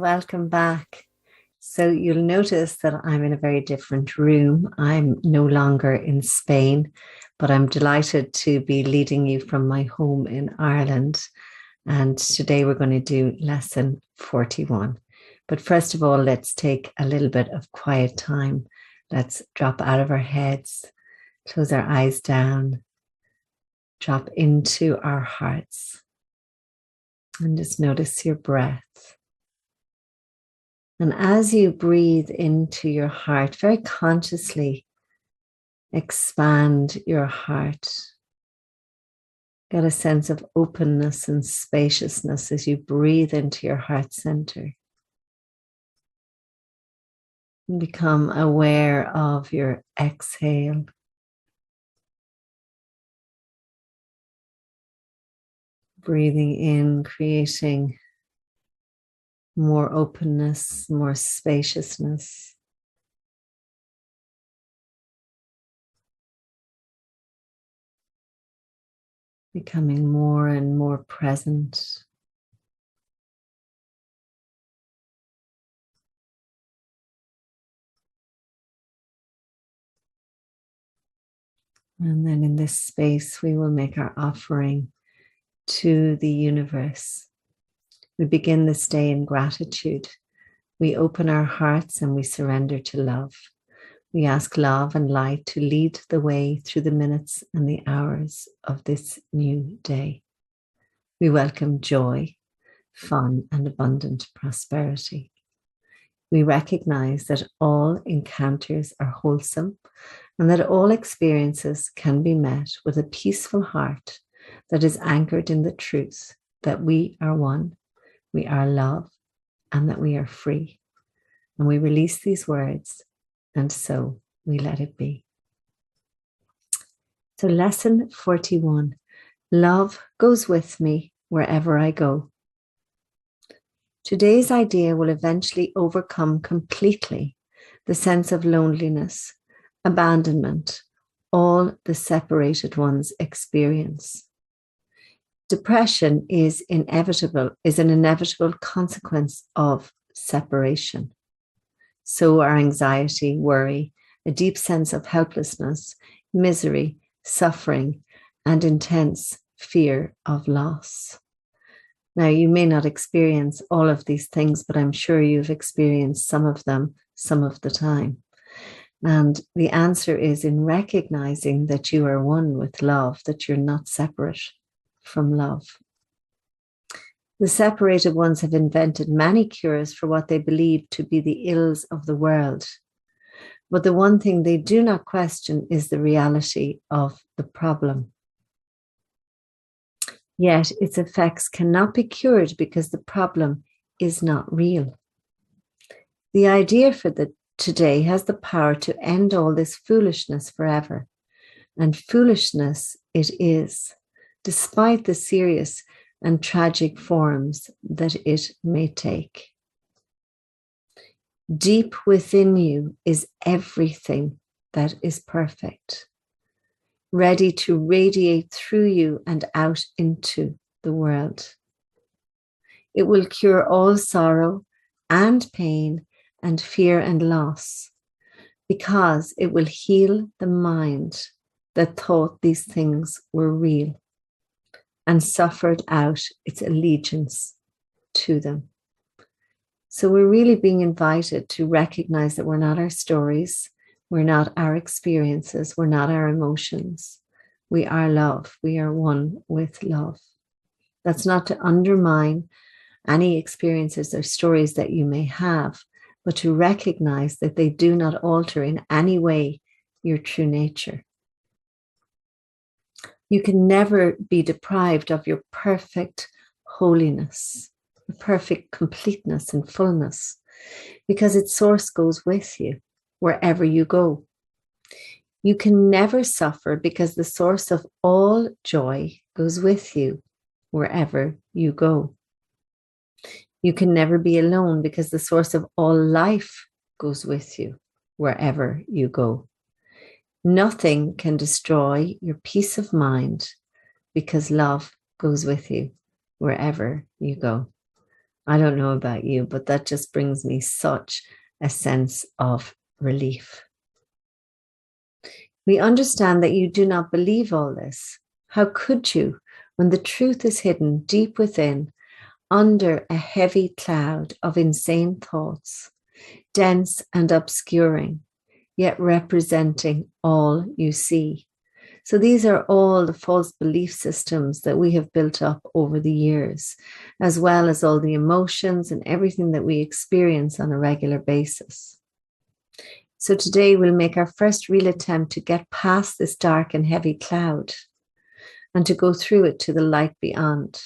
Welcome back. So you'll notice that I'm in a very different room. I'm no longer in Spain, but I'm delighted to be leading you from my home in Ireland. And today we're going to do lesson 41. But first of all, let's take a little bit of quiet time. Let's drop out of our heads, close our eyes down, drop into our hearts, and just notice your breath. And as you breathe into your heart, very consciously expand your heart. Get a sense of openness and spaciousness as you breathe into your heart center. And become aware of your exhale. Breathing in, creating more openness, more spaciousness. Becoming more and more present. And then in this space, we will make our offering to the universe. We begin this day in gratitude. We open our hearts and we surrender to love. We ask love and light to lead the way through the minutes and the hours of this new day. We welcome joy, fun, and abundant prosperity. We recognize that all encounters are wholesome and that all experiences can be met with a peaceful heart that is anchored in the truth that we are one, we are love, and that we are free. And we release these words, and so we let it be. So lesson 41, love goes with me wherever I go. Today's idea will eventually overcome completely the sense of loneliness, abandonment, all the separated ones experience. Depression is an inevitable consequence of separation. So are anxiety, worry, a deep sense of helplessness, misery, suffering, and intense fear of loss. Now, you may not experience all of these things, but I'm sure you've experienced some of them some of the time. And the answer is in recognizing that you are one with love, that you're not separate from love. The separated ones have invented many cures for what they believe to be the ills of the world. But the one thing they do not question is the reality of the problem. Yet its effects cannot be cured because the problem is not real. The idea for today has the power to end all this foolishness forever. And foolishness it is, despite the serious and tragic forms that it may take. Deep within you is everything that is perfect, ready to radiate through you and out into the world. It will cure all sorrow and pain and fear and loss, because it will heal the mind that thought these things were real and suffered out its allegiance to them. So we're really being invited to recognize that we're not our stories, we're not our experiences, we're not our emotions. We are love. We are one with love. That's not to undermine any experiences or stories that you may have, but to recognize that they do not alter in any way your true nature. You can never be deprived of your perfect holiness, your perfect completeness and fullness, because its source goes with you wherever you go. You can never suffer because the source of all joy goes with you wherever you go. You can never be alone because the source of all life goes with you wherever you go. Nothing can destroy your peace of mind because love goes with you wherever you go. I don't know about you, but that just brings me such a sense of relief. We understand that you do not believe all this. How could you, when the truth is hidden deep within, under a heavy cloud of insane thoughts, dense and obscuring, yet representing all you see? So these are all the false belief systems that we have built up over the years, as well as all the emotions and everything that we experience on a regular basis. So today we'll make our first real attempt to get past this dark and heavy cloud and to go through it to the light beyond.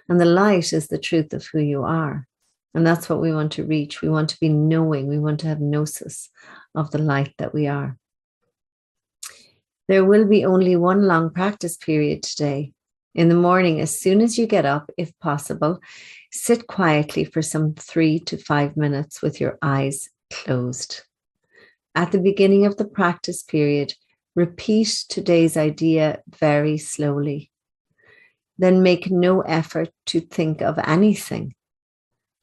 And the light is the truth of who you are. And that's what we want to reach. We want to be knowing, we want to have gnosis of the light that we are. There will be only one long practice period today. In the morning, as soon as you get up, if possible, sit quietly for some 3 to 5 minutes with your eyes closed. At the beginning of the practice period, repeat today's idea very slowly. Then make no effort to think of anything.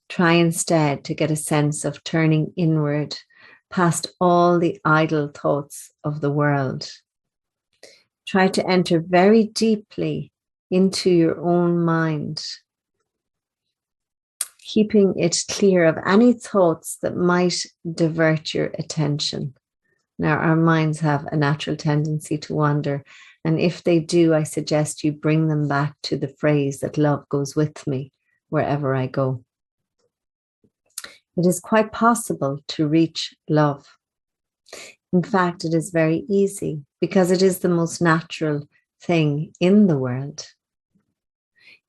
Try instead to get a sense of turning inward past all the idle thoughts of the world. Try to enter very deeply into your own mind, keeping it clear of any thoughts that might divert your attention. Now, our minds have a natural tendency to wander, and if they do, I suggest you bring them back to the phrase that love goes with me wherever I go. It is quite possible to reach love. In fact, it is very easy because it is the most natural thing in the world.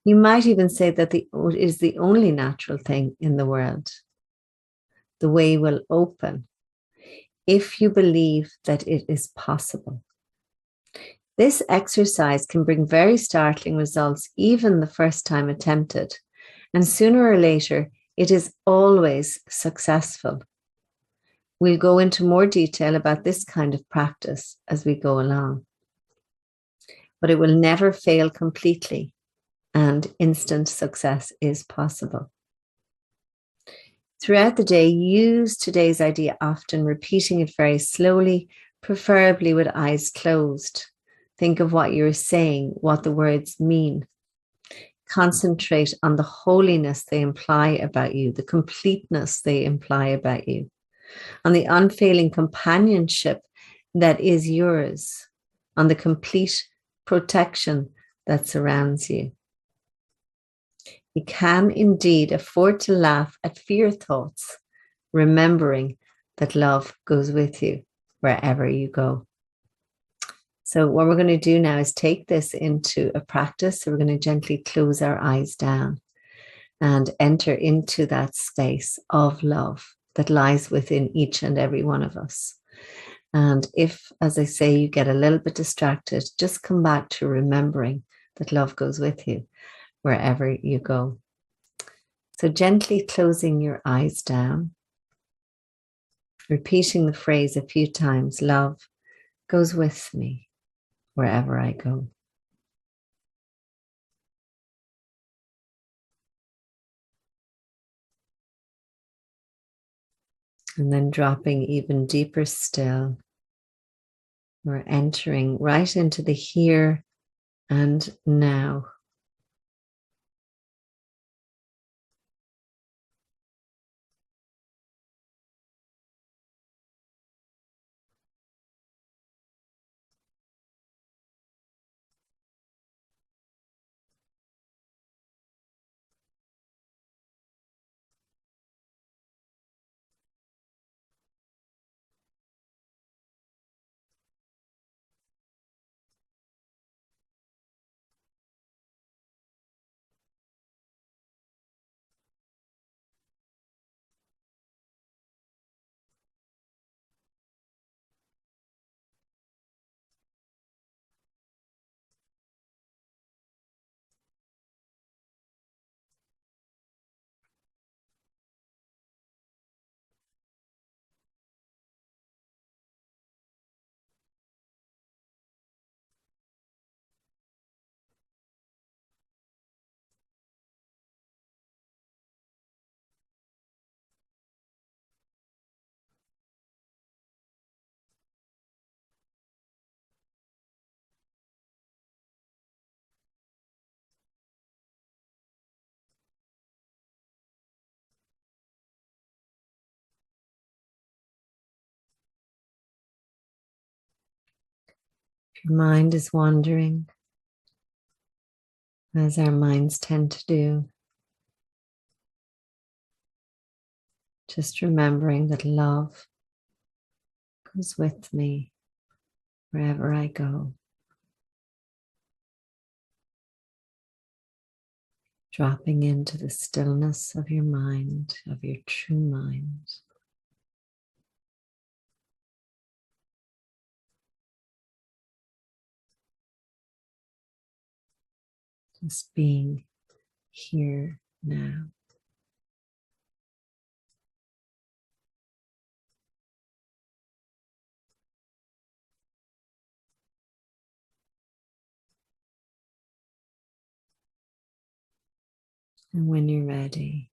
You might even say that it is the only natural thing in the world. The way will open if you believe that it is possible. This exercise can bring very startling results even the first time attempted, and sooner or later, it is always successful. We'll go into more detail about this kind of practice as we go along. But it will never fail completely, and instant success is possible. Throughout the day, use today's idea often, repeating it very slowly, preferably with eyes closed. Think of what you're saying, what the words mean. Concentrate on the holiness they imply about you, the completeness they imply about you, on the unfailing companionship that is yours, on the complete protection that surrounds you. You can indeed afford to laugh at fear thoughts, remembering that love goes with you wherever you go. So what we're going to do now is take this into a practice. So we're going to gently close our eyes down and enter into that space of love that lies within each and every one of us. And if, as I say, you get a little bit distracted, just come back to remembering that love goes with you wherever you go. So gently closing your eyes down, repeating the phrase a few times, love goes with me wherever I go. And then dropping even deeper still, we're entering right into the here and now. Your mind is wandering, as our minds tend to do. Just remembering that love goes with me wherever I go. Dropping into the stillness of your mind, of your true mind. Just being here now. And when you're ready,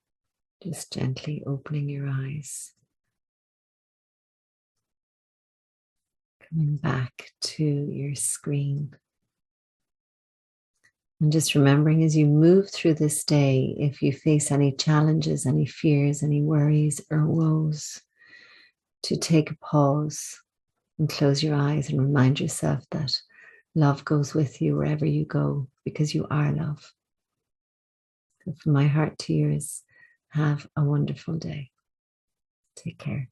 just gently opening your eyes. Coming back to your screen. And just remembering as you move through this day, if you face any challenges, any fears, any worries or woes, to take a pause and close your eyes and remind yourself that love goes with you wherever you go because you are love. So from my heart to yours, have a wonderful day. Take care.